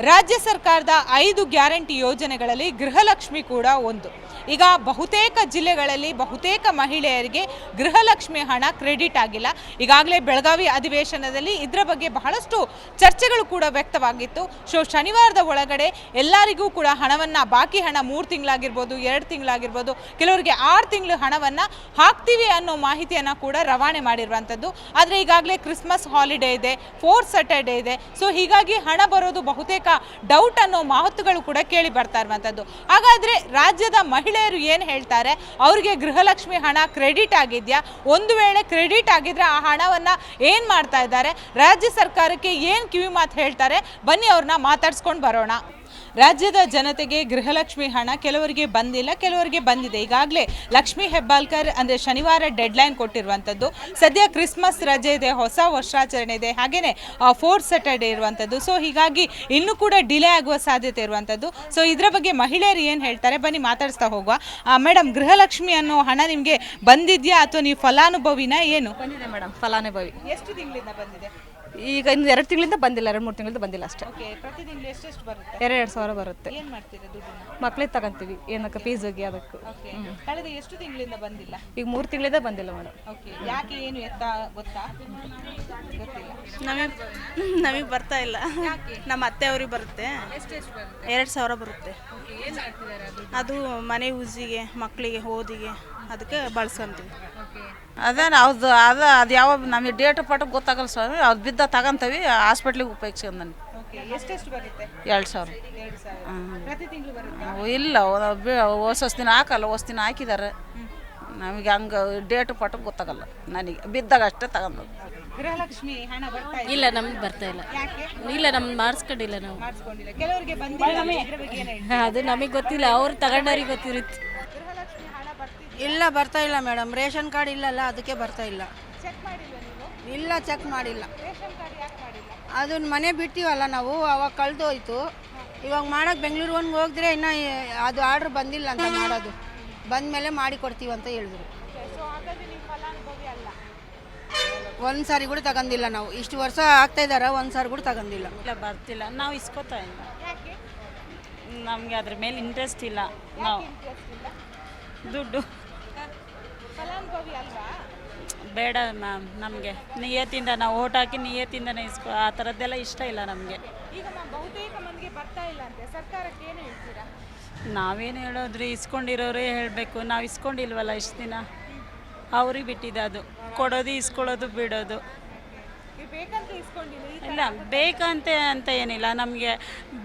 ರಾಜ್ಯ ಸರ್ಕಾರದ 5 ಗ್ಯಾರಂಟಿ ಯೋಜನೆಗಳಲ್ಲಿ ಗೃಹಲಕ್ಷ್ಮಿ ಕೂಡ ಒಂದು. ಈಗ ಬಹುತೇಕ ಜಿಲ್ಲೆಗಳಲ್ಲಿ ಬಹುತೇಕ ಮಹಿಳೆಯರಿಗೆ ಗೃಹಲಕ್ಷ್ಮಿ ಹಣ ಕ್ರೆಡಿಟ್ ಆಗಿಲ್ಲ. ಈಗಾಗಲೇ ಬೆಳಗಾವಿ ಅಧಿವೇಶನದಲ್ಲಿ ಇದರ ಬಗ್ಗೆ ಬಹಳಷ್ಟು ಚರ್ಚೆಗಳು ಕೂಡ ವ್ಯಕ್ತವಾಗಿತ್ತು. ಶನಿವಾರದ ಒಳಗಡೆ ಎಲ್ಲರಿಗೂ ಕೂಡ ಹಣವನ್ನು ಬಾಕಿ ಹಣ 3 ತಿಂಗಳಾಗಿರ್ಬೋದು, 2 ತಿಂಗಳಾಗಿರ್ಬೋದು, ಕೆಲವರಿಗೆ 6 ತಿಂಗಳು ಹಣವನ್ನು ಹಾಕ್ತೀವಿ ಅನ್ನೋ ಮಾಹಿತಿಯನ್ನು ಕೂಡ ರವಾನೆ ಮಾಡಿರುವಂಥದ್ದು. ಆದರೆ ಈಗಾಗಲೇ ಕ್ರಿಸ್ಮಸ್ ಹಾಲಿಡೇ ಇದೆ, 4th ಸ್ಯಾಟರ್ಡೇ ಇದೆ. ಸೊ ಹೀಗಾಗಿ ಹಣ ಬರೋದು ಬಹುತೇಕ ಡೌಟ್ ಅನ್ನೋ ಮಾತುಗಳು ಕೂಡ ಕೇಳಿ ಬರ್ತಾ ಇರುವಂಥದ್ದು. ಹಾಗಾದರೆ ರಾಜ್ಯದ ಮಹಿಳೆಯರು ಏನು ಹೇಳ್ತಾರೆ? ಅವರಿಗೆ ಗೃಹಲಕ್ಷ್ಮಿ ಹಣ ಕ್ರೆಡಿಟ್ ಆಗಿದೆಯಾ? ಒಂದು ವೇಳೆ ಕ್ರೆಡಿಟ್ ಆಗಿದ್ರೆ ಆ ಹಣವನ್ನು ಏನು ಮಾಡ್ತಾ ಇದ್ದಾರೆ? ರಾಜ್ಯ ಸರ್ಕಾರಕ್ಕೆ ಏನು ಕಿವಿ ಮಾತು ಹೇಳ್ತಾರೆ? ಬನ್ನಿ ಅವ್ರನ್ನ ಮಾತಾಡ್ಸ್ಕೊಂಡು ಬರೋಣ. ರಾಜ್ಯದ ಜನತೆಗೆ ಗೃಹಲಕ್ಷ್ಮಿ ಹಣ ಕೆಲವರಿಗೆ ಬಂದಿಲ್ಲ, ಕೆಲವರಿಗೆ ಬಂದಿದೆ. ಈಗಾಗಲೇ ಲಕ್ಷ್ಮೀ ಹೆಬ್ಬಾಳ್ಕರ್ ಅಂದರೆ ಶನಿವಾರ ಡೆಡ್ಲೈನ್ ಕೊಟ್ಟಿರುವಂಥದ್ದು. ಸದ್ಯ ಕ್ರಿಸ್ಮಸ್ ರಜೆ ಇದೆ, ಹೊಸ ವರ್ಷಾಚರಣೆ ಇದೆ, ಹಾಗೆಯೇ 4th ಸ್ಯಾಟರ್ಡೇ ಇರುವಂಥದ್ದು. ಸೊ ಹೀಗಾಗಿ ಇನ್ನೂ ಕೂಡ ಡಿಲೇ ಆಗುವ ಸಾಧ್ಯತೆ ಇರುವಂಥದ್ದು. ಸೊ ಇದರ ಬಗ್ಗೆ ಮಹಿಳೆಯರು ಏನು ಹೇಳ್ತಾರೆ ಬನ್ನಿ ಮಾತಾಡಿಸ್ತಾ ಹೋಗುವ. ಮೇಡಮ್, ಗೃಹಲಕ್ಷ್ಮಿ ಅನ್ನೋ ಹಣ ನಿಮಗೆ ಬಂದಿದೆಯಾ ಅಥವಾ ನೀವು ಫಲಾನುಭವಿನ? ಏನು ಬಂದಿದೆ ಮೇಡಮ್, ಫಲಾನುಭವಿ. ಎಷ್ಟು ತಿಂಗಳಿಂದ ಬಂದಿದೆ? ಈಗ ಇನ್ನು 2 ತಿಂಗಳಿಂದ ಬಂದಿಲ್ಲ, 2-3 ತಿಂಗಳಿಂದ ಬಂದಿಲ್ಲ ಅಷ್ಟೇ. ಪ್ರತಿ ತಿಂಗಳು ಎಷ್ಟು ಬರುತ್ತೆ? 2,000 ಬರುತ್ತೆ. ಏನು ಮಾಡ್ತೀರಾ ದುಡ್ಡನ್ನ? ಮಕ್ಳಿಗೆ ತಗೊಂತೀವಿ, ಏನಕ್ಕೆ ಫೀಸಿಗೆ ಅದಕ್ಕೆ. ಕಳೆದ ಎಷ್ಟು ತಿಂಗಳಿಂದ ಬಂದಿಲ್ಲ? ಈಗ 3 ತಿಂಗಳಿಂದ ಬಂದಿಲ್ಲ ಮೇಡಮ್. ಓಕೆ, ಯಾಕೆ ಏನು ಎತ್ತ ಗೊತ್ತಾ? ಗೊತ್ತಿಲ್ಲ. ನಮಗೆ ಬರ್ತಾ ಇಲ್ಲ. ನಮ್ಮ ಅತ್ತೆ ಅವ್ರಿಗೆ ಬರುತ್ತೆ. ಎಷ್ಟೆಷ್ಟು ಬರುತ್ತೆ? 2,000 ಬರುತ್ತೆ. ಏನು ಮಾಡ್ತಿದ್ದಾರೆ ಅದು ಮನೆ ಯೂಸಿಗೆ, ಮಕ್ಕಳಿಗೆ ಓದಿಗೆ ಅದಕ್ಕೆ ಬಳಸ್ಕೊಂತೀವಿ. ಅದೇನು ಅದು ಯಾವ ನಮಗೆ ಡೇಟ್ ಪಾಠ ಗೊತ್ತಾಗಲ್ಲ ಸ್ವಾಮಿ. ಅದು ಬಿದ್ದ ತಗೊಂತೀವಿ, ಹಾಸ್ಪಿಟ್ಲಿಗೆ ಉಪಯೋಗಿಸ್ಕೊಂಡು ನನಗೆ. ಎಷ್ಟೆಷ್ಟು ಬರುತ್ತೆ? 2,000. ಪ್ರತಿ ತಿಂಗಳು ಬರುತ್ತೆ? ಇಲ್ಲ, ಹೊಸ ದಿನ ಹಾಕಲ್ಲ, ಹೊಸ ದಿನ ಹಾಕಿದ್ದಾರೆ. ನಮಗೆ ಹಂಗೆ ಡೇಟ್ ಪಾಠ ಗೊತ್ತಾಗಲ್ಲ, ನನಗೆ ಬಿದ್ದಾಗ ಅಷ್ಟೇ ತಗೊಂಡು. ಗೃಹಲಕ್ಷ್ಮಿ ಹಣ ಬರ್ತಾ ಇಲ್ಲ, ನಮ್ಗೆ ಬರ್ತಾ ಇಲ್ಲ. ಯಾಕೆ ಇಲ್ಲ, ನಮ್ಗೆ ಮಾಡಿಸ್ಕೊಂಡಿಲ್ಲ ನಾವು. ಮಾಡಿಸ್ಕೊಂಡಿಲ್ಲ. ಕೆಲವರಿಗೆ ಬಂದಿಲ್ಲ. ಇದ್ರ ಬಗ್ಗೆ ಏನು ಹೇಳ್ತೀರಾ? ಅದು ನಮಗೆ ಗೊತ್ತಿಲ್ಲ, ಅವ್ರು ತಗೊಂಡವ್ರಿಗೆ ಗೊತ್ತಿರುತ್ತೆ. ಗೃಹಲಕ್ಷ್ಮಿ ಹಣ ಬರ್ತಿದೆ? ಇಲ್ಲ, ಬರ್ತಾ ಇಲ್ಲ ಮೇಡಮ್. ರೇಷನ್ ಕಾರ್ಡ್ ಇಲ್ಲಲ್ಲ, ಅದಕ್ಕೆ ಬರ್ತಾ ಇಲ್ಲ. ಚೆಕ್ ಮಾಡಿಲ್ಲ ನೀವು? ಇಲ್ಲ, ಚೆಕ್ ಮಾಡಿಲ್ಲ. ರೇಷನ್ ಕಾರ್ಡ್ ಯಾಕೆ ಮಾಡಿಲ್ಲ? ಅದನ್ನ ಮನೆ ಬಿಟ್ಟಿವಲ್ಲ ನಾವು, ಅವಾಗ ಕಳೆದೋಯ್ತು. ಇವಾಗ ಮಾಡೋಕ್ಕೆ ಬೆಂಗಳೂರಿಗೆ ಹೋಗಿದ್ರೆ ಇನ್ನೂ ಅದು ಆರ್ಡ್ರ್ ಬಂದಿಲ್ಲ ಅಂತ ಮಾಡೋದು. ಬಂದಮೇಲೆ ಮಾಡಿ ಕೊಡ್ತೀವಿ ಅಂತ ಹೇಳಿದ್ರು. ಸೊ ಹಾಗಾದ್ರೆ ನೀವು ಫಲಾನುಭವಿ ಅಲ್ಲ? ಒಂದು ಸಾರಿ ಕೂಡ ತಗೊಂಡಿಲ್ಲ ನಾವು. ಇಷ್ಟು ವರ್ಷ ಆಗ್ತಾ ಇದ್ದಾರೆ, ಒಂದು ಸಾರಿ ಕೂಡ ತಗೊಂಡಿಲ್ಲ. ಇಲ್ಲ, ಬರ್ತಿಲ್ಲ. ನಾವು ಇಸ್ಕೋತಾ ಇಲ್ಲ. ಯಾಕೆ? ನಮಗೆ ಅದ್ರ ಮೇಲೆ ಇಂಟ್ರೆಸ್ಟ್ ಇಲ್ಲ. ನಾವು ದುಡ್ಡು ಫಲಾನುಭವಿ ಅಲ್ವಾ? ಬೇಡ ಮ್ಯಾಮ್, ನಮಗೆ ನಿಯತ್ತಿಂದ ನಾವು ಓಟ್ ಹಾಕಿ ನಿಯತ್ತಿಂದನೇ ಆ ಥರದ್ದೆಲ್ಲ ಇಷ್ಟ ಇಲ್ಲ ನಮಗೆ. ಈಗ ಬಹುತೇಕ ಮಂದಿಗೆ ಬರ್ತಾ ಇಲ್ಲ ಅಂತೆ, ಸರ್ಕಾರಕ್ಕೆ ಏನು ಹೇಳ್ತೀರಾ? ನಾವೇನು ಹೇಳೋದ್ರಿ, ಇಸ್ಕೊಂಡಿರೋರೇ ಹೇಳಬೇಕು. ನಾವು ಇಸ್ಕೊಂಡಿಲ್ವಲ್ಲ ಇಷ್ಟು ದಿನ, ಅವ್ರಿಗೆ ಬಿಟ್ಟಿದೆ ಅದು. ಕೊಡೋದು, ಇಸ್ಕೊಳ್ಳೋದು, ಬಿಡೋದು. ಬೇಕಂತ ಇಸ್ಕೊಂಡಿಲ್ಲ? ಇಲ್ಲ, ಬೇಕಂತೆ ಅಂತ ಏನಿಲ್ಲ. ನಮಗೆ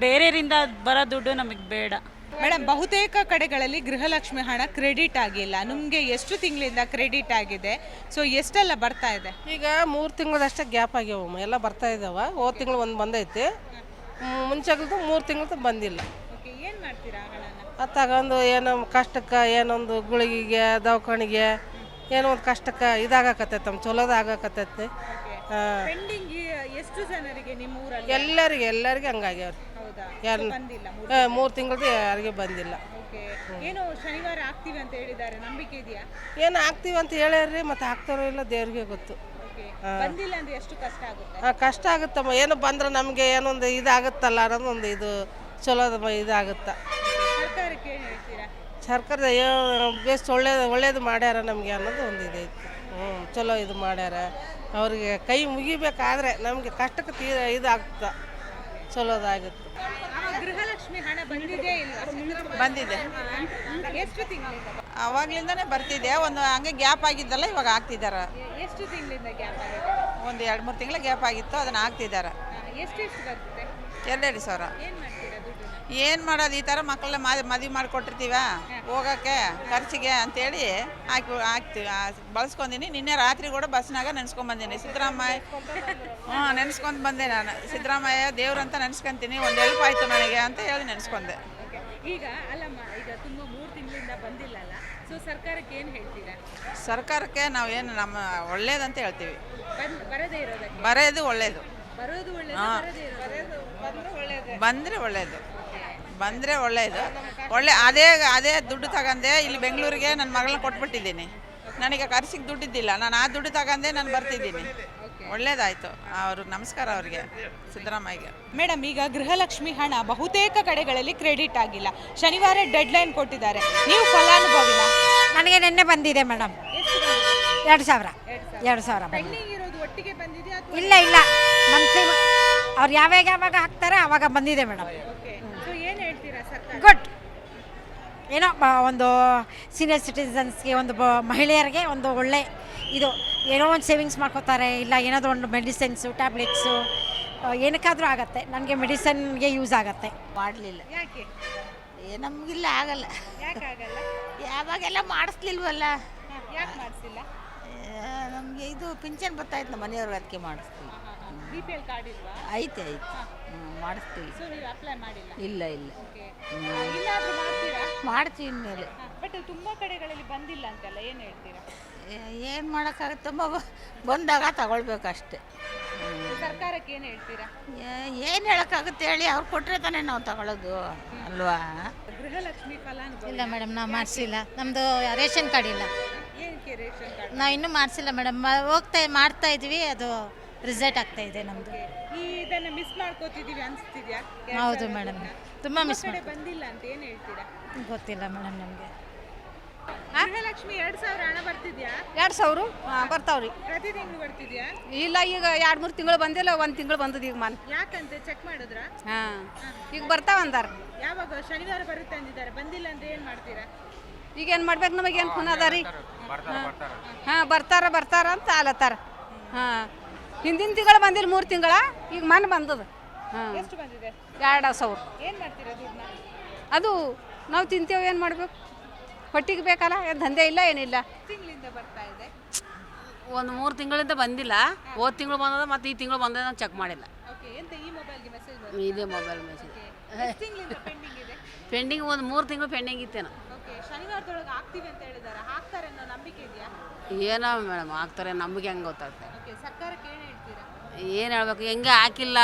ಬೇರೆಯವರಿಂದ ಬರೋ ದುಡ್ಡು ನಮಗೆ ಬೇಡ. ಮೇಡಮ್, ಬಹುತೇಕ ಕಡೆಗಳಲ್ಲಿ ಗೃಹಲಕ್ಷ್ಮಿ ಹಣ ಕ್ರೆಡಿಟ್ ಆಗಿಲ್ಲ. ನಿಮಗೆ ಎಷ್ಟು ತಿಂಗಳಿಂದ ಕ್ರೆಡಿಟ್ ಆಗಿದೆ? ಸೊ ಎಷ್ಟೆಲ್ಲ ಬರ್ತಾ ಇದೆ? ಈಗ 3 ತಿಂಗಳದಷ್ಟೇ ಗ್ಯಾಪ್ ಆಗ್ಯಾವಮ್ಮ, ಎಲ್ಲ ಬರ್ತಾ ಇದ್ದಾವೆ. ಹೋದ ತಿಂಗಳು ಒಂದು ಬಂದೈತಿ, ಮುಂಚೆಗಲ್ದು 3 ತಿಂಗಳದ್ದು ಬಂದಿಲ್ಲ. ಓಕೆ, ಏನು ಮಾಡ್ತೀರಾ ಹಣನ? ಅದು ತಗೊಂಡು ಏನೋ ಕಷ್ಟಕ್ಕೆ, ಏನೊಂದು ಗುಳಿಗೆಗೆ, ದವಾಖಾನಿಗೆ, ಏನೋ ಒಂದು ಕಷ್ಟಕ್ಕೆ ಇದಾಗಕತ್ತೈತೆ, ನಮ್ಮ ಚಲೋದು ಆಗಕತ್ತೈತಿ. ಪೆಂಡಿಂಗ್ ಎಷ್ಟು ಜನರಿಗೆ ನಿಮ್ಮ ಊರಲ್ಲಿ? ಎಲ್ಲರಿಗೆ ಹಂಗಾಗ್ಯಾವ್ರಿ. ಹೌದಾ? ಯಾರು ಬಂದಿಲ್ಲ 3 ತಿಂಗಳದ್ದು ಯಾರಿಗೆ ಬಂದಿಲ್ಲ. ಓಕೆ, ಏನು ಶನಿವಾರ ಆಗ್ತೀವಿ ಅಂತ ಹೇಳಿದ್ದಾರೆ, ನಂಬಿಕೆ ಇದೆಯಾ? ಏನು ಆಗ್ತೀವಿ ಅಂತ ಹೇಳ್ಯಾರ್ರಿ, ಮತ್ತು ಆಗ್ತಾರೋ ಇಲ್ಲ ದೇವ್ರಿಗೆ ಗೊತ್ತು. ಓಕೆ, ಬಂದಿಲ್ಲ ಅಂದ್ರೆ ಎಷ್ಟು ಕಷ್ಟ ಆಗುತ್ತೆ? ಕಷ್ಟ ಆಗುತ್ತಮ್ಮ. ಏನು ಬಂದ್ರೆ ನಮಗೆ ಏನೊಂದು ಇದಾಗುತ್ತಲ್ಲ ಅನ್ನೋದು ಒಂದು ಇದು ಚಲೋದ ಇದಾಗುತ್ತೆ. ಸರ್ಕಾರಕ್ಕೆ ಏನು ಹೇಳ್ತೀರಾ? ಸರ್ಕಾರದ ಬೇಸ್ ಒಳ್ಳೇದು ಮಾಡ್ಯಾರ ನಮಗೆ ಅನ್ನೋದು ಒಂದು ಇದೈತಿ. ಚಲೋ ಇದು ಮಾಡ್ಯಾರ. ಅವ್ರಿಗೆ ಕೈ ಮುಗಿಬೇಕಾದ್ರೆ ನಮಗೆ ಕಷ್ಟಕ್ಕೆ ಇದಾಗುತ್ತೆ, ಚಲೋದಾಗುತ್ತೆ. ಗೃಹಲಕ್ಷ್ಮಿ ಹಣ ಬಂದಿದೆ ಇಲ್ಲ? ಬಂದಿದೆ, ಎಷ್ಟು ತಿಂಗಳಿಂದ? ಅವಾಗ್ಲಿಂದನೇ ಬರ್ತಿದೆ. ಒಂದು ಹಂಗೆ ಗ್ಯಾಪ್ ಆಗಿದ್ದಲ್ಲ, ಇವಾಗ ಆಗ್ತಿದ್ದಾರೆ. ಎಷ್ಟು ತಿಂಗಳಿಂದ ಗ್ಯಾಪ್ ಆಗಿದೆ? ಒಂದು 2-3 ತಿಂಗಳ ಗ್ಯಾಪ್ ಆಗಿತ್ತು, ಅದನ್ನು ಆಗ್ತಿದ್ದಾರೆ. ಎಷ್ಟೆಷ್ಟು ಬರುತ್ತೆ? 2,000. ಏನು ಮಾಡ್ತೀರಾ ದುಡ್ಡು? ಏನು ಮಾಡೋದು, ಈ ಥರ ಮಕ್ಕಳನ್ನ ಮದುವೆ ಮಾಡಿಕೊಟ್ಟಿರ್ತೀವ, ಹೋಗೋಕ್ಕೆ ಖರ್ಚಿಗೆ ಅಂತೇಳಿ ಹಾಕ್ತೀವಿ, ಬಳಸ್ಕೊಂಡಿನಿ. ನಿನ್ನೆ ರಾತ್ರಿ ಕೂಡ ಬಸ್ನಾಗ ನೆನೆಸ್ಕೊಂಬಂದಿನಿ. ಸಿದ್ದರಾಮಯ್ಯ ನೆನೆಸ್ಕೊಂಡು ಬಂದೆ ನಾನು. ಸಿದ್ದರಾಮಯ್ಯ ದೇವ್ರಂತ ನೆನೆಸ್ಕೊಂತೀನಿ, ಒಂದು ಹೆಲ್ಪ್ ಆಯಿತು ನನಗೆ ಅಂತ ಹೇಳಿ ನೆನೆಸ್ಕೊಂಡೆ. ಈಗ ಅಲ್ಲಮ್ಮ, ಈಗ ತುಂಬ 3 ತಿಂಗಳಿಂದ ಬಂದಿಲ್ಲಲ್ಲ, ಸೊ ಸರ್ಕಾರಕ್ಕೆ ಏನು ಹೇಳ್ತೀರಾ? ಸರ್ಕಾರಕ್ಕೆ ನಾವು ಏನು ನಮ್ಮ ಒಳ್ಳೇದಂತ ಹೇಳ್ತೀವಿ. ಬರದೇ ಇರೋದಕ್ಕೆ? ಬರೋದು ಒಳ್ಳೇದು. ಬರೋದು ಒಳ್ಳೇದು, ಬಂದರೆ ಒಳ್ಳೇದು. ಬಂದರೆ ಒಳ್ಳೇದು. ಅದೇ ದುಡ್ಡು ತಗೊಂಡೆ ಇಲ್ಲಿ ಬೆಂಗಳೂರಿಗೆ ನನ್ನ ಮಗಳನ್ನ ಕೊಟ್ಬಿಟ್ಟಿದ್ದೀನಿ. ನನಗೆ ಖರ್ಚಿಗೆ ದುಡ್ಡಿದ್ದಿಲ್ಲ, ನಾನು ಆ ದುಡ್ಡು ತಗೊಂಡೇ ನಾನು ಬರ್ತಿದ್ದೀನಿ. ಒಳ್ಳೇದಾಯಿತು. ಅವ್ರಿಗೆ ನಮಸ್ಕಾರ ಅವ್ರಿಗೆ, ಸಿದ್ದರಾಮಯ್ಯಗೆ. ಮೇಡಮ್, ಈಗ ಗೃಹಲಕ್ಷ್ಮಿ ಹಣ ಬಹುತೇಕ ಕಡೆಗಳಲ್ಲಿ ಕ್ರೆಡಿಟ್ ಆಗಿಲ್ಲ. ಶನಿವಾರ ಡೆಡ್ಲೈನ್ ಕೊಟ್ಟಿದ್ದಾರೆ. ನೀವು ಫಲಾನುಭವಿನ? ನನಗೆ ನಿನ್ನೆ ಬಂದಿದೆ ಮೇಡಮ್, 2,000 ಒಟ್ಟಿಗೆ ಬಂದಿದೆಯಾ? ಇಲ್ಲ ಮಂತ್ಲಿ ಅವ್ರು ಯಾವಾಗ ಹಾಕ್ತಾರೆ ಅವಾಗ ಬಂದಿದೆ ಮೇಡಮ್. ಏನು ಹೇಳ್ತೀರಾ ಸರ್ಕಾರ? ಗುಡ್. ಏನೋ ಒಂದು ಸೀನಿಯರ್ ಸಿಟಿಸನ್ಸ್ಗೆ, ಒಂದು ಮಹಿಳೆಯರಿಗೆ ಒಂದು ಒಳ್ಳೆ ಇದು, ಏನೋ ಒಂದು ಸೇವಿಂಗ್ಸ್ ಮಾಡ್ಕೋತಾರೆ, ಇಲ್ಲ ಏನಾದರೂ ಒಂದು ಮೆಡಿಸಿನ್ಸು, ಟ್ಯಾಬ್ಲೆಟ್ಸು, ಏನಕ್ಕಾದರೂ ಆಗತ್ತೆ. ನನಗೆ ಮೆಡಿಸನ್ಗೆ ಯೂಸ್ ಆಗತ್ತೆ. ಮಾಡಲಿಲ್ಲ. ಯಾಕೆ? ನಮಗಿಲ್ಲ, ಆಗಲ್ಲ. ಯಾಕಾಗಲ್ಲ? ಯಾವಾಗೆಲ್ಲ ಮಾಡಿಸ್ಲಿಲ್ವಲ್ಲ. ಯಾಕೆ ಮಾಡಿಸಿಲ್ಲ? ನಮಗೆ ಇದು ಪಿಂಚಣಿ ಬರ್ತಾಯಿತ್ತು ನಮ್ಮ ಮನೆಯವ್ರಿಗೆ, ಅದಕ್ಕೆ ಮಾಡಿಸ್ತೀವಿ. BPL ಕಾರ್ಡ್ ಇಲ್ವಾ? ಐತೆ ಮಾಡಿಸ್ತೀವಿ. ಸೊ ನೀವು ಅಪ್ಲೈ ಮಾಡಿಲ್ಲ? ಇಲ್ಲ ಇನ್ನಾದ್ರೂ ಮಾಡ್ತೀರಾ? ಮಾಡ್ತೀವಿ ಇನ್ಮೇಲೆ. ಬಟ್ ತುಂಬಾ ಕಡೆಗಳಲ್ಲಿ ಬಂದಿಲ್ಲ ಅಂತಲ್ಲ, ಏನು ಹೇಳ್ತೀರಾ? ಏನು ಮಾಡೋಕ್ಕಾಗುತ್ತೆ, ಬಂದಾಗ ತಗೊಳ್ಬೇಕು ಅಷ್ಟೇ. ಸರ್ಕಾರಕ್ಕೆ ಏನು ಹೇಳ್ತೀರಾ? ಏನು ಹೇಳೋಕ್ಕಾಗುತ್ತೆ ಹೇಳಿ, ಅವ್ರು ಕೊಟ್ಟರೆ ತಾನೇ ನಾವು ತಗೊಳ್ಳೋದು ಅಲ್ವಾ. ಗೃಹಲಕ್ಷ್ಮಿ ಫಲಾನುಭವಿ? ಇಲ್ಲ ಮೇಡಮ್, ನಾವು ಮಾಡಿಸಿಲ್ಲ. ನಮ್ಮದು ರೇಷನ್ ಕಾರ್ಡ್ ಇಲ್ಲ. ಏನಕ್ಕೆ ರೇಷನ್ ಕಾರ್ಡ್? ನಾವು ಇನ್ನೂ ಮಾಡಿಸಿಲ್ಲ ಮೇಡಮ್. ಮಾಡ್ತಾ ಇದ್ವಿ, ಅದು ರಿಸಲ್ಟ್ ಆಗ್ತಾ ಇದೆ ನಮ್ಮದು. ಇದನ್ನ ಮಿಸ್ ಮಾಡ್ಕೋತಿದೀವಿ ಅನ್ಸ್ತಿದ್ಯಾ? ಹೌದು ಮೇಡಮ್, ತುಂಬ ಮಿಸ್ ಕಡೆ ಬಂದಿಲ್ಲ ಅಂತ ಏನು ಹೇಳ್ತೀರಾ? ಗೊತ್ತಿಲ್ಲ ಮೇಡಮ್ ನಮಗೆ. ಗೃಹಲಕ್ಷ್ಮಿ 2,000 ಹಣ ಬರ್ತಿದ್ಯಾ? 2,000 ಬರ್ತಾವ್ರಿ. ಪ್ರತಿ ತಿಂಗಳು ಬರ್ತಿದ್ಯಾ? ಇಲ್ಲ, ಈಗ 2-3 ತಿಂಗಳು ಬಂದಿಲ್ಲ, 1 ತಿಂಗಳು ಬಂದದ ಈಗ ಮನ್. ಯಾಕಂತೆ ಚೆಕ್ ಮಾಡಿದ್ರ? ಹಾಂ, ಈಗ ಬರ್ತಾವ ಅಂದಾರ. ಯಾವಾಗ? ಶನಿವಾರ ಬರುತ್ತೆ ಅಂದಿದ್ದಾರೆ. ಬಂದಿಲ್ಲ ಅಂದ್ರೆ ಏನು ಮಾಡ್ತೀರಾ? ಈಗ ಏನು ಮಾಡ್ಬೇಕು, ನಮಗೇನು ಖುನ್ ಅದ ರೀ? ಹಾಂ, ಬರ್ತಾರ ಅಂತ ಆಲತ್ತಾರ. ಹಾಂ, ಹಿಂದಿನ ತಿಂಗಳು ಬಂದಿಲ್ಲ, 3 ತಿಂಗಳ, ಈಗ ಮನ್ ಬಂದದ. ಹಾಂ, ಎಷ್ಟು ಬಂದಿದೆ? 2,000. ಏನು ಮಾಡ್ತೀರಾ ದುಡ್ಡನ್ನ? ಅದು ನಾವು ತಿಂತೇವೆ, ಏನು ಮಾಡಬೇಕು, ಹೊಟ್ಟಿಗೆ ಬೇಕಲ್ಲ, ಏನು ದಂಧೆ ಇಲ್ಲ, ಏನಿಲ್ಲ. ತಿಂಗಳಿಂದ ಬರ್ತಾ ಇದೆ. ಒಂದು 3 ತಿಂಗಳಿಂದ ಬಂದಿಲ್ಲ. ಹೋದ ತಿಂಗಳು ಬಂದದ, ಮತ್ತು ಈ ತಿಂಗಳು ಬಂದದ, ನಾನು ಚೆಕ್ ಮಾಡಿಲ್ಲ. ಓಕೆ, ಎಂತ ಈ ಮೊಬೈಲ್ಗೆ ಮೆಸೇಜ್ ಇದೇ ಮೊಬೈಲ್ ಮೆಸೇಜ್ ಎಷ್ಟು ತಿಂಗಳಿಂದ ಪೆಂಡಿಂಗ್ ಇದೆ? ಪೆಂಡಿಂಗ್ ಒಂದು 3 ತಿಂಗಳು ಪೆಂಡಿಂಗ್ ಇತ್ತೇನೋ. ಓಕೆ, ಶನಿವಾರದೊಳಗೆ ಆಗ್ತೀವಿ ಅಂತ ಹೇಳಿದ್ದಾರೆ. ಹಾಕ್ತಾರೆ ಅನ್ನೋ ನಂಬಿಕೆ ಇದೆಯಾ? ಏನೋ ಮೇಡಮ್, ಆಗ್ತಾರೆ, ನಮಗೆ ಹೆಂಗೆ ಗೊತ್ತಾಗ್ತದೆ. ಓಕೆ, ಸರ್ಕಾರಕ್ಕೆ ಏನು ಹೇಳ್ತೀರಾ? ಏನು ಹೇಳ್ಬೇಕು, ಹೆಂಗೆ ಹಾಕಿಲ್ಲ,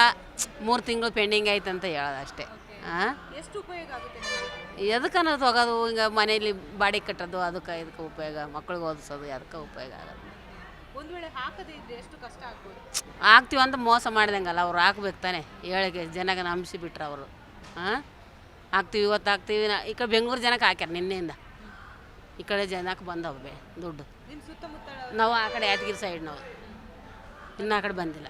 3 ತಿಂಗಳು ಪೆಂಡಿಂಗ್ ಆಯ್ತು ಅಂತ ಹೇಳೋದು ಅಷ್ಟೇ. ಹಾಂ, ಎಷ್ಟು ಉಪಯೋಗ ಆಗುತ್ತೆ ನಿಮಗೆ? ಎದಕ್ಕನ ಹೋಗೋದು, ಹಿಂಗೆ ಮನೇಲಿ ಬಾಡಿಗೆ ಕಟ್ಟೋದು, ಅದಕ್ಕೆ ಇದಕ್ಕೆ ಉಪಯೋಗ, ಮಕ್ಳಿಗೆ ಓದಿಸೋದು, ಅದಕ್ಕೆ ಉಪಯೋಗ ಆಗೋದು. ಒಂದು ವೇಳೆ ಹಾಕದೇ ಇದ್ರೆ ಎಷ್ಟು ಕಷ್ಟ ಆಗ್ಬೋದು? ಹಾಕ್ತೀವಿ ಅಂತ ಮೋಸ ಮಾಡ್ದಂಗಲ್ಲ, ಅವ್ರು ಹಾಕ್ಬೇಕು ತಾನೆ, ಹೇಳಿಕೆ ಜನಗೆ ನಂಬಿಸಿ ಬಿಟ್ರು ಅವರು. ಹಾಂ, ಹಾಕ್ತೀವಿ, ಇವತ್ತು ಹಾಕ್ತೀವಿ. ಈ ಕಡೆ ಬೆಂಗಳೂರು ಜನಕ್ಕೆ ಹಾಕ್ಯಾರ ನಿನ್ನೆಯಿಂದ, ಈ ಕಡೆ ಜನಕ್ಕೆ ಬಂದವು ದುಡ್ಡು. ನಿಮ್ಮ ಸುತ್ತಮುತ್ತ ನಾವು ಆ ಕಡೆ ಯಾದಗಿರಿ ಸೈಡ್, ನಾವು ಇನ್ನೂ ಆ ಕಡೆ ಬಂದಿಲ್ಲ.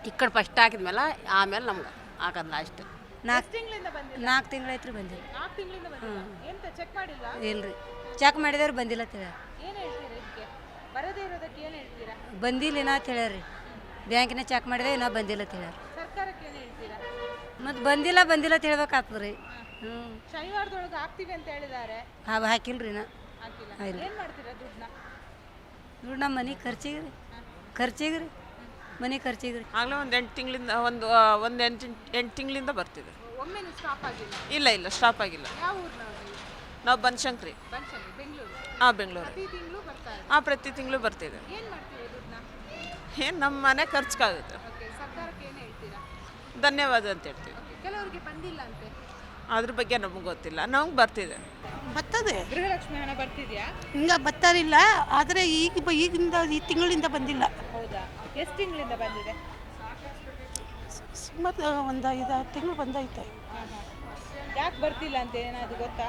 ಈ ಕಡೆ ಫಸ್ಟ್ ಹಾಕಿದ್ಮೇಲೆ ಆಮೇಲೆ ನಮ್ಗೆ ಹಾಕೋದು ಲಾಸ್ಟ್. 4 ತಿಂಗಳಿಂದ ಬಂದಿಲ್ಲ? 4 ತಿಂಗಳಾಯ್ತು ಬಂದಿಲ್ಲ. 4 ತಿಂಗಳಿಂದ ಬಂದಿಲ್ಲ. ಎಂತ ಚೆಕ್ ಮಾಡಿಲ್ಲ? ಇಲ್ರಿ, ಚೆಕ್ ಮಾಡಿದವ್ರು ಬಂದಿಲ್ಲ ತಿಳ. ಏನು ಹೇಳ್ತೀರಾ ಇದಕ್ಕೆ? ಬರದೇ ಇರೋದಕ್ಕೆ ಏನು ಹೇಳ್ತೀರಾ? ಬಂದಿಲ್ಲ ನಾ ಹೇಳ್ಯಾರಿ. ಬ್ಯಾಂಕಿನ ಚೆಕ್ ಮಾಡಿದೆ, ಇನ್ನೂ ಬಂದಿಲ್ಲ ಹೇಳ್ಯಾರ. ಸರ್ಕಾರಕ್ಕೆ ಏನು ಹೇಳ್ತೀರಾ? ಮತ್ತು ಬಂದಿಲ್ಲ ಅಂತ ಹೇಳ್ಬೇಕಾಗ್ತದೆ ರೀ. ಶನಿವಾರದೊಳಗೆ ಹಾಕ್ತೀವಿ ಅಂತ ಹೇಳಿದ್ದಾರೆ. ಹಾಕಿಲ್ರಿ ನಾ. ಹಾಕಿಲ್ಲ. ಇಲ್ಲ. ಏನು ಮಾಡ್ತೀರಾ ದುಡ್ಡನ್ನ? ದುಡ್ಡು ನಮ್ಮ ಮನೆ ಖರ್ಚಿಗೆ ರೀ, ಮನೆ ಖರ್ಚಿಗೆ ರೀ. ಆಗಲೇ ಒಂದು 8 ತಿಂಗಳಿಂದ ಒಂದು 8 ತಿಂಗಳಿಂದ ಬರ್ತಿದೆ. ಒಮ್ಮೆನೂ ಸ್ಟಾಪ್ ಆಗಿಲ್ಲ? ಇಲ್ಲ, ಸ್ಟಾಪ್ ಆಗಿಲ್ಲ. ಯಾವ ಊರಿನವರು? ನಾವು ಬನಶಂಕರಿ. ಬನಶಂಕರಿ, ಬೆಂಗಳೂರು? ಹಾಂ, ಬೆಂಗಳೂರು. ಪ್ರತಿ ತಿಂಗಳು ಬರ್ತಾ ಇದೆ? ಹಾಂ, ಪ್ರತಿ ತಿಂಗಳು ಬರ್ತಿದೆ. ಏನು ಮಾಡ್ತೀರಾ ದುಡ್ಡನ್ನ? ಏನು ನಮ್ಮ ಮನೆ ಖರ್ಚಿಗಾಗುತ್ತೆ. ಓಕೆ, ಸರ್ಕಾರಕ್ಕೆ ಏನು ಹೇಳ್ತೀರಾ? ಧನ್ಯವಾದ ಅಂತ ಹೇಳ್ತೀವಿ. ಕೆಲವರಿಗೆ ಬಂದಿಲ್ಲ ಅಂತೆ, ಅದ್ರ ಬಗ್ಗೆ ನಮಗೆ ಗೊತ್ತಿಲ್ಲ, ನಮ್ಗೆ ಬರ್ತಿದೆ. ಬರ್ತದೆ, ಗೃಹಲಕ್ಷ್ಮಿ ಹಣ ಬರ್ತಿದ್ಯಾ? ಹಿಂಗೆ ಬರ್ತಾರಿಲ್ಲ, ಆದರೆ ಈಗಿಂದ ಈ ತಿಂಗಳಿಂದ ಬಂದಿಲ್ಲ. ಹೌದಾ? ಎಷ್ಟು ತಿಂಗಳಿಂದ ಬಂದಿದೆ? ಮತ್ತು ಒಂದು 5-6 ತಿಂಗಳು ಬಂದೈತೆ. ಯಾಕೆ ಬರ್ತಿಲ್ಲ ಅಂತ ಏನಾದ್ರು ಗೊತ್ತಾ?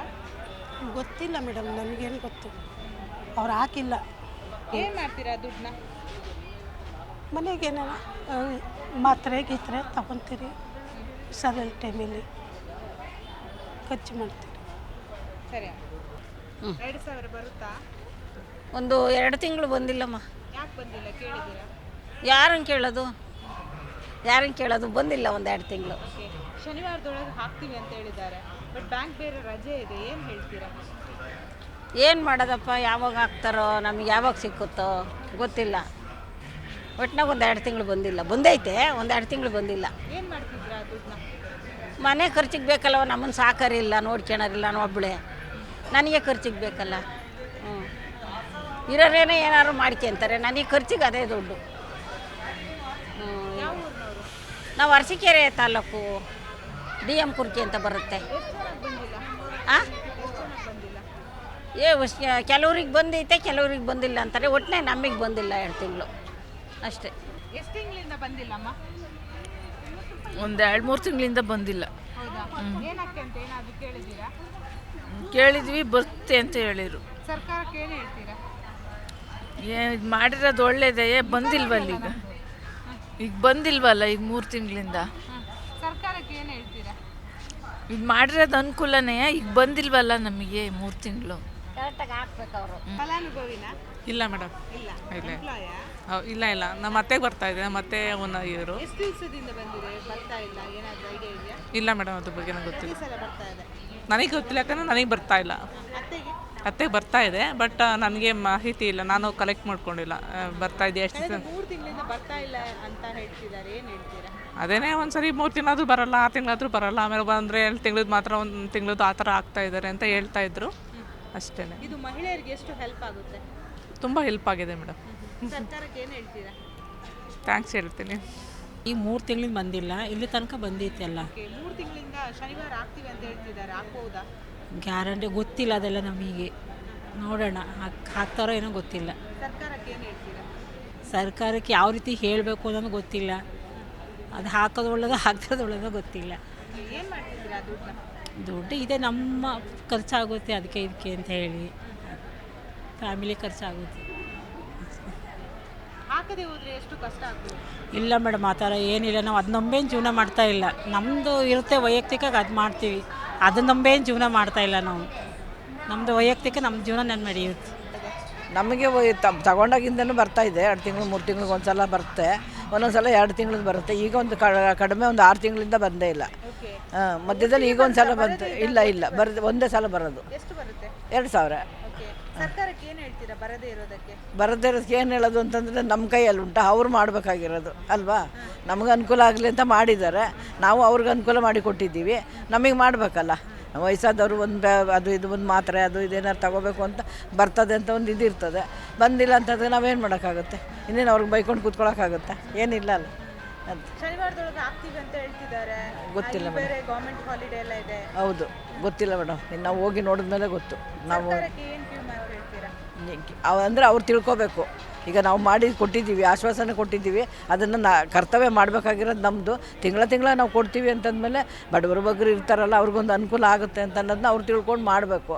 ಗೊತ್ತಿಲ್ಲ ಮೇಡಮ್, ನನಗೇನು ಗೊತ್ತು, ಅವ್ರು ಹಾಕಿಲ್ಲ. ಏನು ಮಾಡ್ತೀರಾ ದುಡ್ಡನ್ನ? ಮನೆಗೇನ ಮಾತ್ರೆ ಗೀತ್ರೆ ತಗೊತೀರಿ, ಸರಿಯಾದ ಟೈಮಲ್ಲಿ ಖರ್ಚು ಮಾಡ್ತೀರಿ. ಸರಿ. 2,000 ಬರುತ್ತಾ? ಒಂದು 2 ತಿಂಗಳು ಬಂದಿಲ್ಲಮ್ಮ. ಯಾಕೆ ಬಂದಿಲ್ಲ ಕೇಳಿದ್ದೀರಾ? ಯಾರನ್ನು ಕೇಳೋದು, ಬಂದಿಲ್ಲ ಒಂದು 2 ತಿಂಗಳು. ಓಕೆ, ಶನಿವಾರದೊಳಗೆ ಹಾಕ್ತೀವಿ ಅಂತ ಹೇಳಿದ್ದಾರೆ. ಬಟ್ ಬ್ಯಾಂಕ್ ಬೇರೆ ರಜೆ ಇದೆ, ಏನು ಹೇಳ್ತೀರಾ? ಏನು ಮಾಡೋದಪ್ಪ, ಯಾವಾಗ ಹಾಕ್ತಾರೋ, ನಮಗೆ ಯಾವಾಗ ಸಿಕ್ಕುತ್ತೋ ಗೊತ್ತಿಲ್ಲ. ಒಟ್ಟಿನಾಗ ಒಂದು 2 ತಿಂಗಳು ಬಂದಿಲ್ಲ. ಬಂದೈತೆ, ಒಂದು 2 ತಿಂಗಳು ಬಂದಿಲ್ಲ. ಏನು ಮಾಡ್ತಿದ್ರಾ ದುಡ್ಡನ್ನ? ಮನೆ ಖರ್ಚಿಗೆ ಬೇಕಲ್ಲ, ನಮ್ಮನ್ನು ಸಾಕಾರಿಲ್ಲ, ನೋಡ್ಕೊಳರಿಲ್ಲ, ಒಬ್ಬಳೆ ನನಗೆ ಖರ್ಚಿಗೆ ಬೇಕಲ್ಲ. ಇರೋರೇನೇ ಏನಾದ್ರು ಮಾಡ್ಕೊಂತಾರೆ, ನನಗೆ ಖರ್ಚಿಗೆ ಅದೇ ದುಡ್ಡು. ಯಾವ ಊರಿನವರು? ನಾವು ಅರಸೀಕೆರೆ ತಾಲೂಕು DM ಕುರ್ಕಿ ಅಂತ ಬರುತ್ತೆ. ಎಷ್ಟು ಜನಕ್ಕೆ ಬಂದಿಲ್ಲ? ಹಾಂ, ಎಷ್ಟು ಜನಕ್ಕೆ ಬಂದಿಲ್ಲ? ಕೆಲವ್ರಿಗೆ ಬಂದೈತೆ ಕೆಲವ್ರಿಗೆ ಬಂದಿಲ್ಲ ಅಂತಾರೆ. ಒಟ್ಟಿನ ನಮಗೆ ಬಂದಿಲ್ಲ 2 ತಿಂಗಳು ಅಷ್ಟೇ. ಎಷ್ಟು ತಿಂಗಳಿಂದ ಬಂದಿಲ್ಲಮ್ಮ? ಒಂದು 2-3 ತಿಂಗಳಿಂದ ಬಂದಿಲ್ಲ. ಹೌದಾ? ಏನಕ್ಕೆ ಅಂತ ಏನಾದರೂ ಕೇಳಿದ್ದೀರಾ? ಕೇಳಿದ್ವಿ, ಬರುತ್ತೆ ಅಂತ ಹೇಳಿರು. ಸರ್ಕಾರಕ್ಕೆ ಏನು ಹೇಳ್ತೀರಾ? ಇದು ಮಾಡಿರೋದು ಒಳ್ಳೇದೇ, ಬಂದಿಲ್ವಲ್ಲ ಈಗ ಬಂದಿಲ್ವಲ್ಲ ಈಗ 3 ತಿಂಗಳಿಂದ. ಸರ್ಕಾರಕ್ಕೆ ಏನು ಹೇಳ್ತೀರಾ? ಇದು ಮಾಡಿರೋದು ಅನುಕೂಲನೇ, ಈಗ ಬಂದಿಲ್ವಲ್ಲ ನಮಗೆ 3 ತಿಂಗಳು. ಕರೆಕ್ಟಾಗಿ ಹಾಕ್ಬೇಕು ಅವರು. ಫಲಾನುಭವಿನ? ಇಲ್ಲ ಮೇಡಮ್, ಇಲ್ಲ. ಇಲ್ಲ. ಎಂಪ್ಲಾಯಾ? ಇಲ್ಲ ನಮ್ಮ ಅತ್ತೆಗೆ ಬರ್ತಾ ಇದೆ, ನಮ್ಮ ಅತ್ತೆ ಇವರು. ಎಷ್ಟು ದಿವಸದಿಂದ ಬಂದಿದೆ? ಬರ್ತಾ ಇಲ್ಲ, ಏನಾದರೂ ಐಡಿಯಾ ಇದೆಯಾ? ಇಲ್ಲ ಮೇಡಮ್, ಅದ್ರ ಬಗ್ಗೆ ನನಗೆ ಗೊತ್ತಿಲ್ಲ. ಈ ಸಲ ಬರ್ತಾ ಇದೆ. ನನಗೆ ಗೊತ್ತಿಲ್ಲ, ಯಾಕಂದ್ರೆ ನನಗೆ ಬರ್ತಾ ಇಲ್ಲ. ಅತ್ತೆಗೆ ಬರ್ತಾ ಇದೆ, ಬಟ್ ನನಗೆ ಮಾಹಿತಿ ಇಲ್ಲ, ನಾನು ಕಲೆಕ್ಟ್ ಮಾಡ್ಕೊಂಡಿಲ್ಲ. ಬರ್ತಾ ಇದೆ ಎಷ್ಟು 3 ತಿಂಗಳಿಂದ ಬರ್ತಾ ಇಲ್ಲ ಅಂತ ಹೇಳ್ತಿದ್ದಾರೆ, ಏನು ಹೇಳ್ತೀರಾ? ಅದೇನೇ ಒಂದ್ಸರಿ 3 ತಿಂಗಳಾದ್ರೂ ಬರಲ್ಲ, 6 ತಿಂಗಳಾದ್ರೂ ಬರಲ್ಲ, ಆಮೇಲೆ ಬಂದರೆ 2 ತಿಂಗಳದ್ದು ಮಾತ್ರ 1 ತಿಂಗಳದ್ದು ಆ ಥರ ಆಗ್ತಾ ಇದ್ದಾರೆ ಅಂತ ಹೇಳ್ತಾ ಇದ್ರು ಅಷ್ಟೇ. ಇದು ಮಹಿಳೆಯರಿಗೆ ಎಷ್ಟು ಹೆಲ್ಪ್ ಆಗುತ್ತೆ? ತುಂಬ ಹೆಲ್ಪ್ ಆಗಿದೆ ಮೇಡಮ್. ಸರ್ಕಾರಕ್ಕೆ ಏನು ಹೇಳ್ತೀರಾ? ಥ್ಯಾಂಕ್ಸ್ ಹೇಳ್ತೀನಿ. ಈ 3 ತಿಂಗಳಿಂದ ಬಂದಿಲ್ಲ, ಇಲ್ಲಿ ತನಕ ಬಂದೈತೆ ಎಲ್ಲ. 3 ತಿಂಗಳಿಂದ ಶನಿವಾರ ಆಗ್ತೀವಿ ಅಂತ ಹೇಳ್ತಿದ್ದಾರೆ, ಆಗ್ಬೋದಾ? ಗ್ಯಾರಂಟಿ ಗೊತ್ತಿಲ್ಲ ಅದೆಲ್ಲ ನಮಗೆ. ನೋಡೋಣ, ಹಾಕ್ತಾರೋ ಏನೋ ಗೊತ್ತಿಲ್ಲ. ಸರ್ಕಾರಕ್ಕೆ ಏನು ಹೇಳ್ತೀರಾ? ಸರ್ಕಾರಕ್ಕೆ ಯಾವ ರೀತಿ ಹೇಳಬೇಕು ಅನ್ನೋದು ಗೊತ್ತಿಲ್ಲ. ಅದು ಹಾಕೋದು ಒಳ್ಳೇದೋ ಹಾಕ್ತಿರೋದು ಒಳ್ಳೇದೋ ಗೊತ್ತಿಲ್ಲ. ಏನು ಮಾಡ್ತಿದ್ದೀರಾ ದುಡ್ಡನ್ನ? ದುಡ್ಡು ಇದೆ, ನಮ್ಮ ಖರ್ಚಾಗುತ್ತೆ ಅದಕ್ಕೆ ಇದಕ್ಕೆ ಅಂತ ಹೇಳಿ, ಫ್ಯಾಮಿಲಿ ಖರ್ಚಾಗುತ್ತೆ. ಹಾಕದೆ ಹೋದರೆ ಎಷ್ಟು ಕಷ್ಟ ಆಗ್ಬೋದು? ಇಲ್ಲ ಮೇಡಮ್, ಆ ಥರ ಏನಿಲ್ಲ. ನಾವು ಅದು ನಂಬೇನು ಜೀವನ ಮಾಡ್ತಾ ಇಲ್ಲ. ನಮ್ಮದು ಇರುತ್ತೆ ವೈಯಕ್ತಿಕವಾಗಿ, ಅದು ಮಾಡ್ತೀವಿ. ಅದು ನಂಬೇನು ಜೀವನ ಮಾಡ್ತಾ ಇಲ್ಲ ನಾವು. ನಮ್ಮದು ವೈಯಕ್ತಿಕ ನಮ್ಮ ಜೀವನ ನನ್ನ ನಡೆಯುತ್ತೆ. ನಮಗೆ ತಗೊಂಡಾಗಿಂದನೂ ಬರ್ತಾ ಇದೆ. 2 ತಿಂಗಳು 3 ತಿಂಗಳಿಗೆ ಒಂದು ಸಲ ಬರುತ್ತೆ, ಒಂದೊಂದು ಸಲ 2 ತಿಂಗಳಿಗೆ ಬರುತ್ತೆ. ಈಗ ಒಂದು ಕಡಿಮೆ ಒಂದು 6 ತಿಂಗಳಿಂದ ಬಂದೇ ಇಲ್ಲ. ಮಧ್ಯದಲ್ಲಿ ಈಗ ಒಂದು ಸಲ ಬಂತು. ಇಲ್ಲ ಒಂದೇ ಸಲ ಬರೋದು. ಎಷ್ಟು ಬರುತ್ತೆ? 2,000. ಸರ್ಕಾರಕ್ಕೆ ಏನು ಹೇಳ್ತೀರಾ ಬರದೇ ಇರೋದಕ್ಕೆ? ಬರದೇ ಇರೋದಕ್ಕೆ ಏನು ಹೇಳೋದು ಅಂತಂದರೆ ನಮ್ಮ ಕೈಯಲ್ಲಿ ಉಂಟು, ಅವ್ರು ಮಾಡಬೇಕಾಗಿರೋದು ಅಲ್ವಾ? ನಮಗೆ ಅನುಕೂಲ ಆಗಲಿ ಅಂತ ಮಾಡಿದ್ದಾರೆ, ನಾವು ಅವ್ರಿಗೆ ಅನುಕೂಲ ಮಾಡಿ ಕೊಟ್ಟಿದ್ದೀವಿ. ನಮಗೆ ಮಾಡಬೇಕಲ್ಲ. ವಯಸ್ಸಾದವರು ಅದು ಇದು ಒಂದು ಮಾತ್ರೆ ಅದು ಇದೇನಾದ್ರು ತಗೋಬೇಕು ಅಂತ ಬರ್ತದೆ ಅಂತ ಒಂದು ಇದಿರ್ತದೆ. ಬಂದಿಲ್ಲ ಅಂತಂದರೆ ನಾವೇನು ಮಾಡೋಕ್ಕಾಗುತ್ತೆ? ಇನ್ನೇನು ಅವ್ರಿಗೆ ಬೈಕೊಂಡು ಕೂತ್ಕೊಳ್ಳೋಕ್ಕಾಗುತ್ತೆ? ಏನಿಲ್ಲ ಅಲ್ಲ. ಅದು ಶನಿವಾರದೊಳಗೆ ಆಗ್ತೀವಿ ಅಂತ ಹೇಳ್ತಿದ್ದಾರೆ, ಗೊತ್ತಿಲ್ಲ ಬೇರೆ ಗೌರ್ಮೆಂಟ್ ಹಾಲಿಡೇ ಎಲ್ಲ ಇದೆ. ಹೌದು, ಗೊತ್ತಿಲ್ಲ ಮೇಡಮ್. ಇನ್ನು ನಾವು ಹೋಗಿ ನೋಡಿದ್ಮೇಲೆ ಗೊತ್ತು. ನಾವು ಸರ್ಕಾರಕ್ಕೆ ಏನು ಕ್ಯೂ ಮಾಡಿ ಹೇಳ್ತೀರಾ? ಅಂದರೆ ಅವ್ರು ತಿಳ್ಕೊಬೇಕು. ಈಗ ನಾವು ಮಾಡಿ ಕೊಟ್ಟಿದ್ದೀವಿ, ಆಶ್ವಾಸನೆ ಕೊಟ್ಟಿದ್ದೀವಿ, ಅದನ್ನು ಕರ್ತವ್ಯ ಮಾಡಬೇಕಾಗಿರೋದು ನಮ್ಮದು. ತಿಂಗಳ ನಾವು ಕೊಡ್ತೀವಿ ಅಂತಂದಮೇಲೆ ಬಡವರು ಬಗ್ಗರು ಇರ್ತಾರಲ್ಲ, ಅವ್ರಿಗೊಂದು ಅನುಕೂಲ ಆಗುತ್ತೆ ಅಂತ ಅನ್ನೋದನ್ನ ಅವ್ರು ತಿಳ್ಕೊಂಡು ಮಾಡಬೇಕು.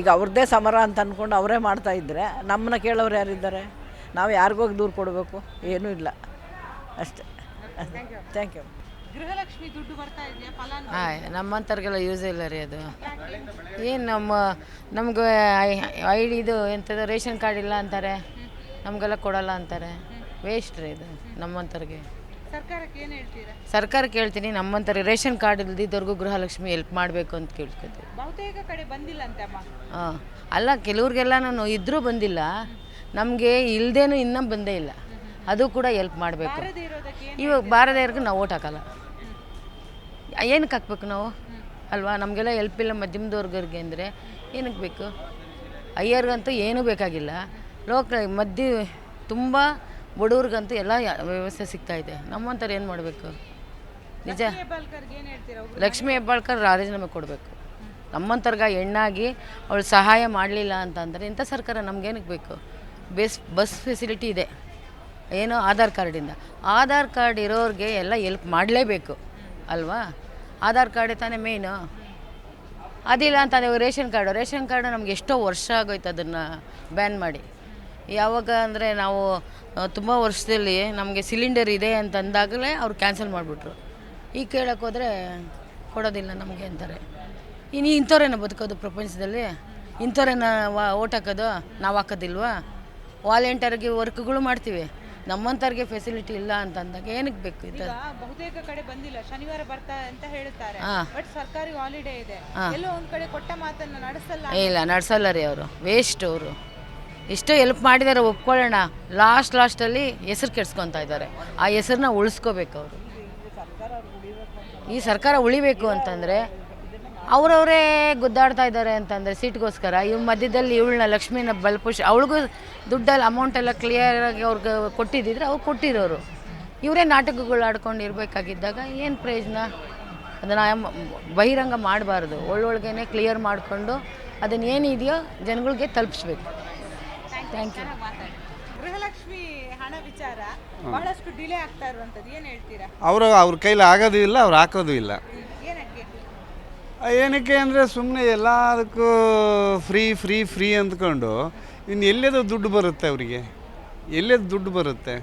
ಈಗ ಅವ್ರದ್ದೇ ಸಮರ ಅಂತ ಅಂದ್ಕೊಂಡು ಅವರೇ ಮಾಡ್ತಾಯಿದ್ರೆ ನಮ್ಮನ್ನ ಕೇಳೋರು ಯಾರಿದ್ದಾರೆ? ನಾವು ಯಾರಿಗೋಗಿ ದೂರು ಕೊಡಬೇಕು? ಏನೂ ಇಲ್ಲ, ಅಷ್ಟೇ. Thank you. ಗೃಹಲಕ್ಷ್ಮಿ ದುಡ್ಡು ಬರ್ತಾ ಇದೆಯಾ? ಫಲಾನುಭವಿ ನಮ್ಮಂಥವ್ರಿಗೆಲ್ಲ ಯೂಸ್ ಇಲ್ಲ ರೀ ಅದು. ಏನು ನಮ್ಗೆ ಇದು ಎಂಥದ್ದು ರೇಷನ್ ಕಾರ್ಡ್ ಇಲ್ಲ ಅಂತಾರೆ, ನಮಗೆಲ್ಲ ಕೊಡಲ್ಲ ಅಂತಾರೆ. ವೇಸ್ಟ್ ರೀ ಇದು ನಮ್ಮಂಥವ್ರಿಗೆ. ಸರ್ಕಾರಕ್ಕೆ ಏನು ಹೇಳ್ತೀರಾ? ಸರ್ಕಾರಕ್ಕೆ ಹೇಳ್ತೀನಿ, ನಮ್ಮಂಥವ್ರಿಗೆ ರೇಷನ್ ಕಾರ್ಡ್ ಇಲ್ದಿದ್ದವ್ರಿಗೂ ಗೃಹಲಕ್ಷ್ಮಿ ಹೆಲ್ಪ್ ಮಾಡಬೇಕು ಅಂತ ಕೇಳ್ಕೊತೀವಿ. ಬಹುತೇಕ ಕಡೆ ಬಂದಿಲ್ಲ ಅಂತಮ್ಮ. ಹಾಂ, ಅಲ್ಲ ಕೆಲವ್ರಿಗೆಲ್ಲ ನಾನು ಇದ್ರೂ ಬಂದಿಲ್ಲ, ನಮಗೆ ಇಲ್ಲದೇನು ಇನ್ನೂ ಬಂದೇ ಇಲ್ಲ. ಅದು ಕೂಡ ಹೆಲ್ಪ್ ಮಾಡಬೇಕು. ಇವಾಗ ಬಾರದೇ ಇರೋಕ್ಕೆ ನಾವು ಓಟ್ ಹಾಕಲ್ಲ. ಏನಕ್ಕೆ ಹಾಕ್ಬೇಕು ನಾವು ಅಲ್ವಾ? ನಮಗೆಲ್ಲ ಹೆಲ್ಪ್ ಇಲ್ಲ ಮಧ್ಯಮದವ್ರಿಗೆ ಅಂದರೆ ಏನಕ್ಕೆ ಬೇಕು? ಅಯ್ಯರ್ಗಂತೂ ಏನೂ ಬೇಕಾಗಿಲ್ಲ. ತುಂಬ ಬಡವ್ರಿಗಂತೂ ಎಲ್ಲ ವ್ಯವಸ್ಥೆ ಸಿಗ್ತಾಯಿದೆ. ನಮ್ಮಂಥವ್ರು ಏನು ಮಾಡಬೇಕು? ನಿಜ. ಲಕ್ಷ್ಮೀ ಹೆಬ್ಬಾಳ್ಕರ್ ರಾಜೀನಾಮೆ ಕೊಡಬೇಕು. ನಮ್ಮಂಥವ್ರಿಗೆ ಹೆಣ್ಣಾಗಿ ಅವಳು ಸಹಾಯ ಮಾಡಲಿಲ್ಲ ಅಂತಂದರೆ ಇಂಥ ಸರ್ಕಾರ ನಮಗೇನಕ್ಕೆ ಬೇಕು? ಬಸ್ ಫೆಸಿಲಿಟಿ ಇದೆ, ಏನೋ ಆಧಾರ್ ಕಾರ್ಡ್ ಇರೋರಿಗೆ ಎಲ್ಲ ಹೆಲ್ಪ್ ಮಾಡಲೇಬೇಕು ಅಲ್ವಾ? ಆಧಾರ್ ಕಾರ್ಡೇ ತಾನೇ ಮೇಯ್ನು. ಅದಿಲ್ಲ ಅಂತ ರೇಷನ್ ಕಾರ್ಡು ನಮ್ಗೆ ಎಷ್ಟೋ ವರ್ಷ ಆಗೋಯ್ತು ಅದನ್ನು ಬ್ಯಾನ್ ಮಾಡಿ. ಯಾವಾಗ ಅಂದರೆ ನಾವು ತುಂಬ ವರ್ಷದಲ್ಲಿ ನಮಗೆ ಸಿಲಿಂಡರ್ ಇದೆ ಅಂತ ಅಂದಾಗಲೇ ಅವ್ರು ಕ್ಯಾನ್ಸಲ್ ಮಾಡಿಬಿಟ್ರು. ಈಗ ಕೇಳೋಕ್ಕೆ ಹೋದರೆ ಕೊಡೋದಿಲ್ಲ ನಮಗೆ ಅಂತಾರೆ. ಇನ್ನು ಇಂಥವ್ರೇನ ಬದುಕೋದು ಪ್ರಪಂಚದಲ್ಲಿ? ಇಂಥವ್ರೇನ ಓಟ್ ಹಾಕೋದು? ನಾವು ಹಾಕೋದಿಲ್ವಾ? ವಾಲಂಟಿಯರ್ಗೆ ವರ್ಕ್ಗಳು ಮಾಡ್ತೀವಿ, ನಮ್ಮಂಥವ್ರಿಗೆ ಫೆಸಿಲಿಟಿ ಇಲ್ಲ ಅಂತ ಅಂದಾಗ ಏನಕ್ಕೆ ಬೇಕು? ಇದು ಬಹುತೇಕ ಕಡೆ ಬಂದಿಲ್ಲ, ಶನಿವಾರ ಬರ್ತಾ ಅಂತ ಹೇಳ್ತಾರೆ. ಬಟ್ ಸರ್ಕಾರಿ ಹಾಲಿಡೇ ಇದೆ, ಎಲ್ಲೋ ಒಂದ್ ಕಡೆ ಕೊಟ್ಟ ಮಾತನ್ನ ನಡೆಸಲ್ಲ. ಇಲ್ಲ, ನಡೆಸಲ್ಲ ರೀ ಅವರು. ವೇಸ್ಟ್. ಅವರು ಎಷ್ಟೋ ಹೆಲ್ಪ್ ಮಾಡಿದ್ದಾರೆ, ಒಪ್ಕೊಳ್ಳೋಣ. ಲಾಸ್ಟಲ್ಲಿ ಹೆಸರು ಕೆಡ್ಸ್ಕೊತಾ ಇದ್ದಾರೆ. ಆ ಹೆಸರನ್ನ ಉಳಿಸ್ಕೋಬೇಕು ಅವರು. ಈ ಸರ್ಕಾರ ಉಳಿಬೇಕು ಅಂತಂದರೆ ಅವರವರೇ ಗುದ್ದಾಡ್ತಾ ಇದ್ದಾರೆ ಅಂತಂದರೆ ಸೀಟ್ಗೋಸ್ಕರ. ಇವ್ ಮಧ್ಯದಲ್ಲಿ ಇವಳನ್ನ ಲಕ್ಷ್ಮೀನ ಬಲ್ಪುಷ್ ಅವಳಿಗೂ ದುಡ್ಡಲ್ಲಿ ಅಮೌಂಟೆಲ್ಲ ಕ್ಲಿಯರಾಗಿ ಅವ್ರಿಗೆ ಕೊಟ್ಟಿದ್ದಿದ್ರೆ ಅವ್ರು ಕೊಟ್ಟಿರೋರು. ಇವರೇ ನಾಟಕಗಳು ಆಡ್ಕೊಂಡು ಇರಬೇಕಾಗಿದ್ದಾಗ ಏನು ಪ್ರಯೋಜನ? ಅದನ್ನು ಬಹಿರಂಗ ಮಾಡಬಾರ್ದು. ಒಳ್ಳೊಳಗೇ ಕ್ಲಿಯರ್ ಮಾಡಿಕೊಂಡು ಅದನ್ನು ಏನಿದೆಯೋ ಜನಗಳಿಗೆ ತಲುಪಿಸ್ಬೇಕು. Thank you. ಗೃಹಲಕ್ಷ್ಮಿ ಹಣ ವಿಚಾರ ಬಹಳಷ್ಟು ಡಿಲೇ ಆಗ್ತಾ ಇರುವಂಥದ್ದು, ಏನು ಹೇಳ್ತೀರಾ? ಅವ್ರ ಕೈಲಿ ಆಗೋದು ಇಲ್ಲ, ಅವ್ರು ಹಾಕೋದು ಇಲ್ಲ. ಏನಕ್ಕೆ? ಏನಕ್ಕೆ ಅಂದರೆ ಸುಮ್ಮನೆ ಎಲ್ಲದಕ್ಕೂ ಫ್ರೀ ಫ್ರೀ ಫ್ರೀ ಅಂದ್ಕೊಂಡು ಇನ್ನು ಎಲ್ಲೇದು ದುಡ್ಡು ಬರುತ್ತೆ ಅವರಿಗೆ, ಎಲ್ಲೇದು ದುಡ್ಡು ಬರುತ್ತೆ?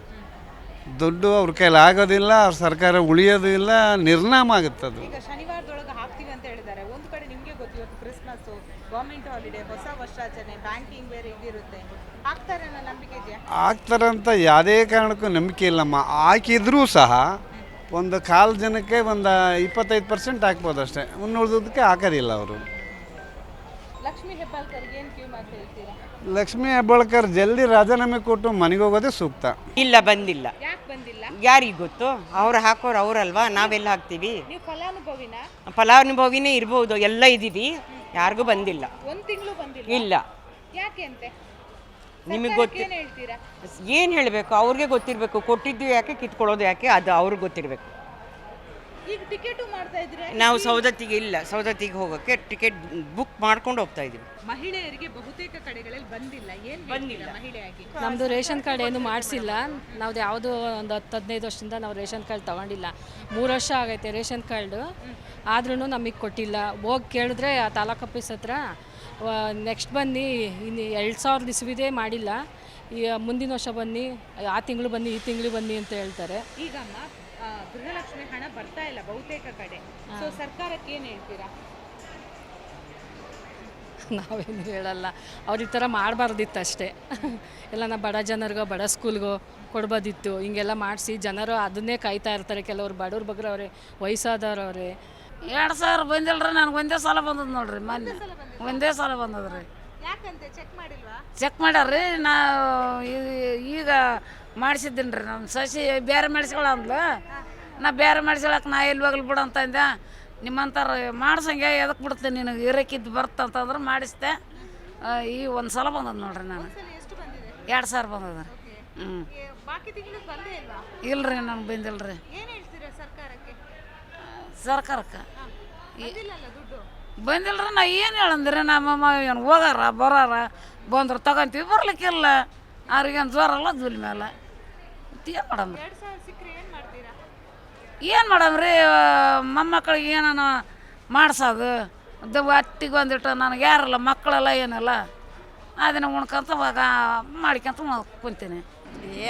ದುಡ್ಡು ಅವ್ರ ಕೈಲಿ ಆಗೋದಿಲ್ಲ, ಅವ್ರ ಸರ್ಕಾರ ಉಳಿಯೋದು ಇಲ್ಲ, ನಿರ್ನಾಮ ಆಗುತ್ತೆ ಅದು. ಈಗ ಶನಿವಾರದೊಳಗೆ ಹಾಕ್ತೀವಿ ಅಂತ ಹೇಳಿದ್ದಾರೆ. ಒಂದು ಕಡೆ ನಿಮಗೆ ಗೊತ್ತು, ಇವತ್ತು ಕ್ರಿಸ್ಮಸ್ಸು, ಗೌರ್ಮೆಂಟ್ ಹಾಲಿಡೇ, ಹೊಸ ವರ್ಷಾಚರಣೆ, ಬ್ಯಾಂಕಿಂಗ್ ಬೇರೆ ಇದಿರುತ್ತೆ. ಹಾಕ್ತಾರೆ ಅನ್ನೋ ನಂಬಿಕೆ ಇದೆಯಾ? ಆಗ್ತಾರಂತ ಯಾವುದೇ ಕಾರಣಕ್ಕೂ ನಂಬಿಕೆ ಇಲ್ಲಮ್ಮ. ಹಾಕಿದ್ರೂ ಸಹ ಒಂದು ಕಾಲು ಜನಕ್ಕೆ ಒಂದು 25% ಹಾಕ್ಬೋದು ಅಷ್ಟೇ, ಉಳಿದೋದಕ್ಕೆ ಹಾಕೋದಿಲ್ಲ ಅವರು. ಲಕ್ಷ್ಮೀ ಹೆಬ್ಬಾಳ್ಕರ್ಗೆ ಏನು ಕ್ಯೂ ಮಾತು ಹೇಳ್ತೀರಾ? ಲಕ್ಷ್ಮೀ ಹೆಬ್ಬಾಳ್ಕರ್ ಜಲ್ದಿ ರಾಜೀನಾಮೆ ಕೊಟ್ಟು ಮನೆಗೆ ಹೋಗೋದೇ ಸೂಕ್ತ. ಇಲ್ಲ, ಬಂದಿಲ್ಲ. ಯಾಕೆ ಬಂದಿಲ್ಲ? ಯಾರಿಗೆ ಗೊತ್ತು? ಅವ್ರು ಹಾಕೋರು ಅವರಲ್ವಾ, ನಾವೆಲ್ಲ ಹಾಕ್ತೀವಿ. ನೀವು ಫಲಾನುಭವಿನ? ಫಲಾನುಭವಿನೇ ಇರ್ಬೋದು, ಎಲ್ಲ ಇದ್ದೀವಿ, ಯಾರಿಗೂ ಬಂದಿಲ್ಲ. ಒಂದು ತಿಂಗಳು ಬಂದಿಲ್ಲ? ಇಲ್ಲ. ಯಾಕೆ ಅಂತೆ? ನಿಮಗೆ ಗೊತ್ತು. ಏನು ಹೇಳ್ತೀರಾ? ಏನು ಹೇಳಬೇಕು, ಅವ್ರಿಗೆ ಗೊತ್ತಿರಬೇಕು. ಕೊಟ್ಟಿದ್ದು ಯಾಕೆ, ಕಿತ್ಕೊಳ್ಳೋದು ಯಾಕೆ, ಅದು ಅವ್ರಿಗೆ ಗೊತ್ತಿರಬೇಕು. ಈಗ ಟಿಕೆಟು ಮಾಡ್ತಾ ಇದ್ರೆ ನಾವು ಸೌದತ್ತಿಗೆ ಇಲ್ಲ, ಸೌದತ್ತಿಗೆ ಹೋಗೋಕ್ಕೆ ಟಿಕೆಟ್ ಬುಕ್ ಮಾಡ್ಕೊಂಡು ಹೋಗ್ತಾ ಇದ್ದೀವಿ. ಮಹಿಳೆಯರಿಗೆ ಬಹುತೇಕ ಕಡೆಗಳಲ್ಲಿ ಬಂದಿಲ್ಲ. ಏನು ಬಂದಿಲ್ಲ ಮಹಿಳೆಯಾಗಿ? ನಮ್ಮದು ರೇಷನ್ ಕಾರ್ಡ್ ಏನು ಮಾಡಿಸಿಲ್ಲ. ನಾವು ಯಾವುದೋ ಒಂದು 10-15 ವರ್ಷದಿಂದ ನಾವು ರೇಷನ್ ಕಾರ್ಡ್ ತೊಗೊಂಡಿಲ್ಲ. 3 ವರ್ಷ ಆಗೈತೆ ರೇಷನ್ ಕಾರ್ಡು, ಆದ್ರೂ ನಮಗೆ ಕೊಟ್ಟಿಲ್ಲ. ಹೋಗಿ ಕೇಳಿದ್ರೆ ಆ ತಾಲೂಕು ಆಫೀಸ್ ಹತ್ರ ನೆಕ್ಸ್ಟ್ ಬನ್ನಿ, ಇನ್ನು 2000 ಇಸ್ವಿದೇ ಮಾಡಿಲ್ಲ, ಈ ಮುಂದಿನ ವರ್ಷ ಬನ್ನಿ, ಆ ತಿಂಗಳು ಬನ್ನಿ, ಈ ತಿಂಗಳು ಬನ್ನಿ ಅಂತ ಹೇಳ್ತಾರೆ. ಈಗಮ್ಮ ಗೃಹಲಕ್ಷ್ಮಿ ಹಣ ಬರ್ತಾ ಇಲ್ಲ ಬಹುತೇಕ ಕಡೆ. ಸೊ ಸರ್ಕಾರಕ್ಕೆ ಏನು ಹೇಳ್ತೀರಾ? ನಾವೇನು ಹೇಳಲ್ಲ, ಅವ್ರು ಈ ಥರ ಮಾಡಬಾರ್ದಿತ್ತು ಅಷ್ಟೇ. ಎಲ್ಲ ನಾವು ಬಡ ಜನರಿಗೋ ಬಡ ಸ್ಕೂಲ್ಗೋ ಕೊಡ್ಬೋದಿತ್ತು. ಹಿಂಗೆಲ್ಲ ಮಾಡಿಸಿ ಜನರು ಅದನ್ನೇ ಕಾಯ್ತಾ ಇರ್ತಾರೆ. ಕೆಲವರು ಬಡವ್ರು ಬಗ್ರವ್ರೆ, ವಯಸ್ಸಾದವ್ರವ್ರೆ. 2000 ಬಂದಿಲ್ರಿ, ನನಗೆ ಒಂದೇ ಸಲ ಬಂದದ್ದು ನೋಡ್ರಿ. ಮೊನ್ನೆ ಒಂದೇ ಸಲ ಬಂದದ್ರಿ. ಯಾಕಂತೆ ಚೆಕ್ ಮಾಡಿಲ್ವಾ? ಚೆಕ್ ಮಾಡ್ಯಾರ್ರಿ. ಈಗ ಮಾಡಿಸಿದ್ದೀನಿ ರೀ. ನಮ್ಮ ಸಸಿ ಬೇರೆ ಮಾಡಿಸ್ಕೊಳ ಅಂದ್ಲು. ನಾ ಬೇರೆ ಮಾಡಿಸ್ಕೊಳಕ್ಕೆ ನಾ ಎಲ್ಲಿ ಹೋಗ್ಲಿ ಬಿಡು ಅಂತಂದೆ. ನಿಮ್ಮಂತಾರ ಮಾಡ್ಸಂಗೆ ಎದಕ್ಕೆ ಬಿಡ್ತೀನಿ ನಿನಗೆ, ಇರಕ್ಕಿದ್ದು ಬರ್ತಂತಂದ್ರೆ ಮಾಡಿಸ್ದೆ. ಈ ಒಂದು ಸಲ ಬಂದದ್ದು ನೋಡ್ರಿ. ನಾನು 2000 ಬಂದದ. ಬಾಕಿ ತಿಂಗಳು ಬಂದೇ ಇಲ್ವಾ? ಇಲ್ರಿ, ನನಗೆ ಬಂದಿಲ್ರಿ. ಏನು ಹೇಳ್ತೀರಾ ಸರ್ಕಾರಕ್ಕೆ? ಸರ್ಕಾರಕ್ಕೆ ದುಡ್ಡು ಬಂದಿಲ್ರಿ. ನಾ ಏನು ಹೇಳಂದ್ರಿ, ನಮ್ಮ ಏನು ಹೋಗಾರ ಬರಾರ ಬಂದ್ರೆ ತಗೊಂತೀವಿ, ಬರ್ಲಿಕ್ಕಿಲ್ಲ. ಅವ್ರಿಗೇನು ಜ್ವರ ಅಲ್ಲ ದುಲ್ ಮೇಲೆ. ಏನು ಮಾಡಮ್ರಿ? 2000 ಸಿಕ್ಕರೆ ಏನು ಮಾಡ್ತೀರಾ? ಏನು ಮಾಡಮ್ರಿ? ಮೊಮ್ಮಕ್ಕಳಿಗೆ ಏನಾನ ಮಾಡ್ಸೋದು, ಒಟ್ಟಿಗೆ ಒಂದಿಟ್ಟು ನನಗೆ ಯಾರಲ್ಲ ಮಕ್ಕಳೆಲ್ಲ ಏನಲ್ಲ, ಅದನ್ನು ಉಣ್ಕೊಂತ ಮಾಡ್ಕೊಂತ ಕುಂತೀನಿ.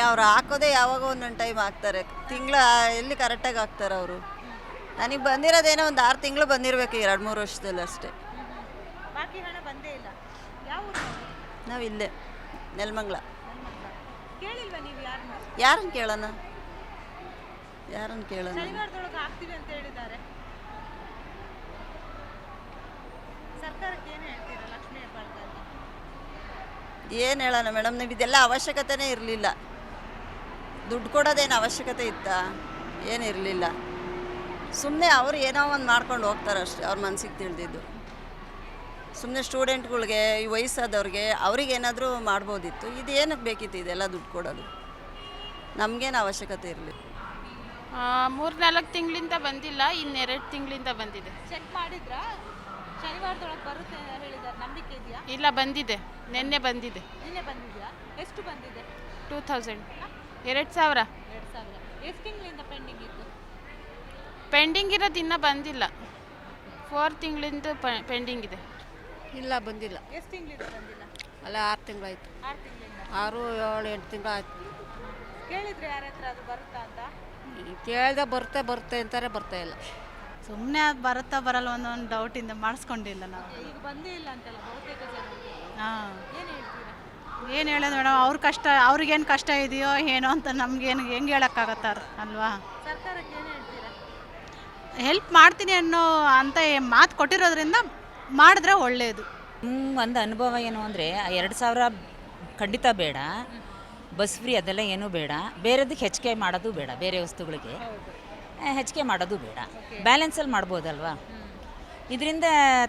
ಅವ್ರು ಹಾಕೋದೇ ಯಾವಾಗ ಒಂದೊಂದು ಟೈಮ್ ಹಾಕ್ತಾರೆ, ತಿಂಗಳ ಎಲ್ಲಿ ಕರೆಕ್ಟಾಗಿ ಹಾಕ್ತಾರೆ ಅವರು. ನನಗೆ ಬಂದಿರೋದೇನೋ ಒಂದು 6 ತಿಂಗಳು ಬಂದಿರಬೇಕು, 2-3 ವರ್ಷದಲ್ಲಿ ಅಷ್ಟೇ. ಬಾಕಿ ಹಣ ಬಂದೇ ಇಲ್ಲ. ಯಾವ ಊರು? ನಾವು ಇಲ್ಲೇ ನೆಲಮಂಗಲ. ಕೇಳಿಲ್ವಾ ನೀವು ಯಾರನ್ನ? ಯಾರನ್ನು ಕೇಳೋಣ? ಶನಿವಾರದೊಳಗೆ ಹಾಕ್ತೀವಿ ಅಂತ ಹೇಳಿದ್ದಾರೆ. ಸರ್ಕಾರಕ್ಕೆ ಏನು ಹೇಳ್ತೀರಾ ಲಕ್ಷ್ಮೀ ಹೆಬ್ಬಾಳ್ಕರ್ಗೆ? ಏನು ಹೇಳೋಣ ಮೇಡಮ್, ನೀವು ಇದೆಲ್ಲ ಅವಶ್ಯಕತೆನೇ ಇರಲಿಲ್ಲ. ದುಡ್ಡು ಕೊಡೋದೇನು ಅವಶ್ಯಕತೆ ಇತ್ತಾ? ಏನಿರಲಿಲ್ಲ. ಸುಮ್ಮನೆ ಅವ್ರು ಏನೋ ಒಂದು ಮಾಡ್ಕೊಂಡು ಹೋಗ್ತಾರೆ ಅಷ್ಟೇ, ಅವ್ರ ಮನಸ್ಸಿಗೆ ತಿಳಿದಿದ್ದು. ಸುಮ್ಮನೆ ಸ್ಟೂಡೆಂಟ್ಗಳಿಗೆ, ಈ ವಯಸ್ಸಾದವ್ರಿಗೆ, ಅವ್ರಿಗೇನಾದರೂ ಮಾಡ್ಬೋದಿತ್ತು. ಇದು ಏನಕ್ಕೆ ಬೇಕಿತ್ತು ಇದೆಲ್ಲ ದುಡ್ಡು ಕೊಡೋದು? ನಮಗೇನು ಅವಶ್ಯಕತೆ ಇರಲಿ. 3-4 ತಿಂಗಳಿಂದ ಬಂದಿಲ್ಲ, ಇನ್ನು 2 ತಿಂಗಳಿಂದ ಬಂದಿದೆ. ಚೆಕ್ ಮಾಡಿದ್ರಾ? ಶನಿವಾರದೊಳಗೆ ಬರುತ್ತೆ ಹೇಳಿದ್ದಾರೆ, ನಂಬಿಕೆ ಇದೆಯಾ? ಇಲ್ಲ, ಬಂದಿದೆ. ನಿನ್ನೆ ಬಂದಿದೆ. ನಿನ್ನೆ ಬಂದಿದೆಯಾ? ಎಷ್ಟು ಬಂದಿದೆ? 2000. 2000. 2000. ಎಷ್ಟು ತಿಂಗಳಿಂದ ಪೆಂಡಿಂಗ್ ಇತ್ತು? ಪೆಂಡಿಂಗ್ ಇರೋದು ಇನ್ನೂ ಬಂದಿಲ್ಲ. 4 ತಿಂಗಳಿಂದ ಪೆಂಡಿಂಗ್ ಇದೆ. ಇಲ್ಲ, ಬಂದಿಲ್ಲ. ಎಷ್ಟು ತಿಂಗಳಿಂದ ಬಂದಿಲ್ಲ? ಅಲ್ಲ, 6 ತಿಂಗಳಾಯ್ತು. 6 ತಿಂಗಳಿಂದ? 6, 7, 8 ತಿಂಗಳು ಆಯ್ತು. ಕೇಳಿದ್ರೆ ಯಾರ ಹತ್ರ ಅದು ಬರುತ್ತಾ ಅಂತ? ಕೇಳ್ದೆ ಬರುತ್ತೆ ಅಂತಾರೆ, ಬರ್ತಾ ಇಲ್ಲ. ಸುಮ್ಮನೆ ಅದು ಬರುತ್ತಾ ಬರಲ್ಲ ಒಂದೊಂದು ಡೌಟಿಂದ ಮಾಡಿಸ್ಕೊಂಡಿಲ್ಲ ನಾವು. ಈಗ ಬಂದೇ ಇಲ್ಲ ಅಂತಲ್ಲ ಬಹುತೇಕ ಜನರಿಗೆ. ಹಾಂ, ಏನು ಹೇಳ್ತೀರಾ? ಏನು ಹೇಳೋದು ಮೇಡಮ್, ಅವ್ರ ಕಷ್ಟ, ಅವ್ರಿಗೇನು ಕಷ್ಟ ಇದೆಯೋ ಏನೋ ಅಂತ ನಮಗೇನು ಹೆಂಗೆ ಹೇಳೋಕ್ಕಾಗತ್ತಾರ ಅಲ್ವಾ? ಸರ್ಕಾರಕ್ಕೆ ಏನು ಹೇಳ್ತೀರಾ? ಹೆಲ್ಪ್ ಮಾಡ್ತೀನಿ ಅನ್ನೋ ಅಂತ ಮಾತು ಕೊಟ್ಟಿರೋದ್ರಿಂದ ಮಾಡಿದ್ರೆ ಒಳ್ಳೆಯದು. ಒಂದು ಅನುಭವ ಏನು ಅಂದರೆ 2000 ಖಂಡಿತ ಬೇಡ, ಬಸ್ ಫ್ರೀ ಅದೆಲ್ಲ ಏನೂ ಬೇಡ, ಬೇರೆದಕ್ಕೆ ಹೆಚ್ಚಿಗೆ ಮಾಡೋದು ಬೇಡ, ಬೇರೆ ವಸ್ತುಗಳಿಗೆ ಹೆಚ್ಚಿಗೆ ಮಾಡೋದು ಬೇಡ, ಬ್ಯಾಲೆನ್ಸಲ್ಲಿ ಮಾಡ್ಬೋದಲ್ವಾ? ಇದರಿಂದ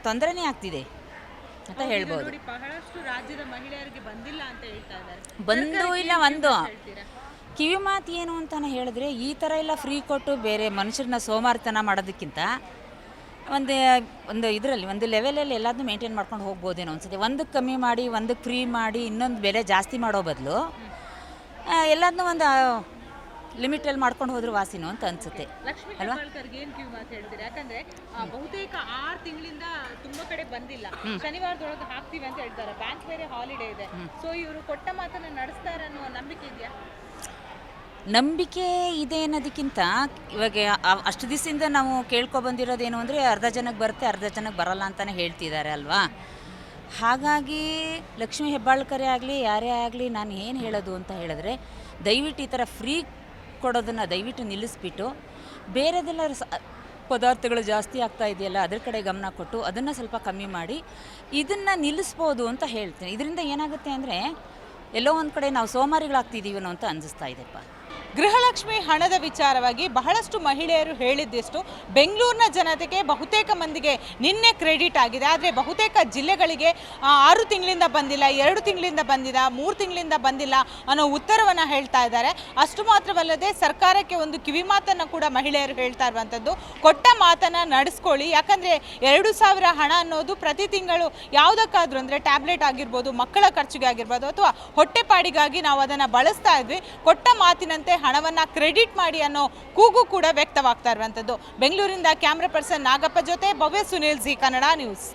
ತೊಂದರೆನೇ ಆಗ್ತಿದೆ ಅಂತ ಹೇಳ್ಬೋದು. ನೋಡಿ, ಬಹಳಷ್ಟು ರಾಜ್ಯದ ಮಹಿಳೆಯರಿಗೆ ಬಂದಿಲ್ಲ ಅಂತ ಹೇಳ್ತಾ ಇದ್ದಾರೆ. ಬಂದು ಇಲ್ಲ, ಒಂದು ಕಿವಿ ಮಾತು ಏನು ಅಂತ ಹೇಳಿದ್ರೆ, ಈ ಥರ ಎಲ್ಲ ಫ್ರೀ ಕೊಟ್ಟು ಬೇರೆ ಮನುಷ್ಯರನ್ನ ಸೋಮಾರಿತನ ಮಾಡೋದಕ್ಕಿಂತ ಒಂದು ಇದರಲ್ಲಿ ಒಂದು ಲೆವೆಲಲ್ಲಿ ಎಲ್ಲದನ್ನೂ ಮೇಂಟೈನ್ ಮಾಡ್ಕೊಂಡು ಹೋಗ್ಬೋದೇನೋ ಅನ್ಸುತ್ತೆ. ಒಂದಕ್ಕೆ ಕಮ್ಮಿ ಮಾಡಿ ಒಂದಕ್ಕೆ ಫ್ರೀ ಮಾಡಿ ಇನ್ನೊಂದು ಬೆಲೆ ಜಾಸ್ತಿ ಮಾಡೋ ಬದಲು ಎಲ್ಲದನ್ನೂ ಒಂದು ಲಿಮಿಟಲ್ಲಿ ಮಾಡ್ಕೊಂಡು ಹೋದ್ರೆ ವಾಸಿನೋ ಅಂತ ಅನ್ಸುತ್ತೆ ಲಕ್ಷ್ಮೀ ಹೆಬ್ಬಾಳ್ಕರ್ಗೆ ಏನು ಕಿವಿ ಮಾತು ಹೇಳ್ತೀರಿ? ಯಾಕಂದ್ರೆ ಬಹುತೇಕ 6 ತಿಂಗಳಿಂದ ತುಂಬಾ ಕಡೆ ಬಂದಿಲ್ಲ, ಶನಿವಾರದೊಳಗೆ ಹಾಕ್ತೀವಿ ಅಂತ ಹೇಳ್ತಾರೆ, ಬ್ಯಾಂಕ್ ಬೇರೆ ಹಾಲಿಡೇ ಇದೆ. ಸೊ ಇವರು ಕೊಟ್ಟ ಮಾತನ್ನ ನಡೆಸ್ತಾರೆ ಅನ್ನೋ ನಂಬಿಕೆ ಇದೆಯಾ? ನಂಬಿಕೆ ಇದೆ ಅನ್ನೋದಕ್ಕಿಂತ ಇವಾಗ ಅಷ್ಟು ದಿವಸದಿಂದ ನಾವು ಕೇಳ್ಕೊಬಂದಿರೋದೇನು ಅಂದರೆ ಅರ್ಧ ಜನಕ್ಕೆ ಬರುತ್ತೆ ಅರ್ಧ ಜನಕ್ಕೆ ಬರಲ್ಲ ಅಂತಲೇ ಹೇಳ್ತಿದ್ದಾರೆ ಅಲ್ವಾ. ಹಾಗಾಗಿ ಲಕ್ಷ್ಮೀ ಹೆಬ್ಬಾಳ್ಕರೇ ಆಗಲಿ ಯಾರೇ ಆಗಲಿ ನಾನು ಏನು ಹೇಳೋದು ಅಂತ ಹೇಳಿದ್ರೆ, ದಯವಿಟ್ಟು ಈ ಥರ ಫ್ರೀ ಕೊಡೋದನ್ನು ದಯವಿಟ್ಟು ನಿಲ್ಲಿಸ್ಬಿಟ್ಟು ಬೇರೆದೆಲ್ಲ ಪದಾರ್ಥಗಳು ಜಾಸ್ತಿ ಆಗ್ತಾ ಇದೆಯಲ್ಲ ಅದ್ರ ಕಡೆ ಗಮನ ಕೊಟ್ಟು ಅದನ್ನು ಸ್ವಲ್ಪ ಕಮ್ಮಿ ಮಾಡಿ ಇದನ್ನು ನಿಲ್ಲಿಸ್ಬೋದು ಅಂತ ಹೇಳ್ತೀನಿ. ಇದರಿಂದ ಏನಾಗುತ್ತೆ ಅಂದರೆ ಎಲ್ಲೋ ಒಂದು ಕಡೆ ನಾವು ಸೋಮಾರಿಗಳಾಗ್ತಿದ್ದೀವೋ ಅಂತ ಅನ್ನಿಸ್ತಾ ಇದೆಪ್ಪ. ಗೃಹಲಕ್ಷ್ಮಿ ಹಣದ ವಿಚಾರವಾಗಿ ಬಹಳಷ್ಟು ಮಹಿಳೆಯರು ಹೇಳಿದ್ದೆಷ್ಟು ಬೆಂಗಳೂರಿನ ಜನತೆಗೆ ಬಹುತೇಕ ಮಂದಿಗೆ ನಿನ್ನೆ ಕ್ರೆಡಿಟ್ ಆಗಿದೆ. ಆದರೆ ಬಹುತೇಕ ಜಿಲ್ಲೆಗಳಿಗೆ 6 ತಿಂಗಳಿಂದ ಬಂದಿಲ್ಲ, 2 ತಿಂಗಳಿಂದ ಬಂದಿಲ್ಲ, 3 ತಿಂಗಳಿಂದ ಬಂದಿಲ್ಲ ಅನ್ನೋ ಉತ್ತರವನ್ನು ಹೇಳ್ತಾ ಇದ್ದಾರೆ. ಅಷ್ಟು ಮಾತ್ರವಲ್ಲದೆ ಸರ್ಕಾರಕ್ಕೆ ಒಂದು ಕಿವಿ ಮಾತನ್ನು ಕೂಡ ಮಹಿಳೆಯರು ಹೇಳ್ತಾ ಇರುವಂಥದ್ದು, ಕೊಟ್ಟ ಮಾತನ್ನು ನಡೆಸ್ಕೊಳ್ಳಿ. ಯಾಕಂದರೆ 2,000 ಹಣ ಅನ್ನೋದು ಪ್ರತಿ ತಿಂಗಳು ಯಾವುದಕ್ಕಾದ್ರೂ ಅಂದರೆ ಟ್ಯಾಬ್ಲೆಟ್ ಆಗಿರ್ಬೋದು, ಮಕ್ಕಳ ಖರ್ಚಿಗೆ ಆಗಿರ್ಬೋದು, ಅಥವಾ ಹೊಟ್ಟೆಪಾಡಿಗಾಗಿ ನಾವು ಅದನ್ನು ಬಳಸ್ತಾ ಇದ್ವಿ. ಕೊಟ್ಟ ಮಾತಿನಂತೆ ಹಣವನ್ನು ಕ್ರೆಡಿಟ್ ಮಾಡಿ ಅನ್ನೋ ಕೂಗು ಕೂಡ ವ್ಯಕ್ತವಾಗ್ತಾ ಇರುವಂಥದ್ದು. ಬೆಂಗಳೂರಿಂದ ಕ್ಯಾಮ್ರಾ ಪರ್ಸನ್ ನಾಗಪ್ಪ ಜೊತೆ ಭವ್ಯ ಸುನಿಲ್, ಜಿ ಕನ್ನಡ ನ್ಯೂಸ್.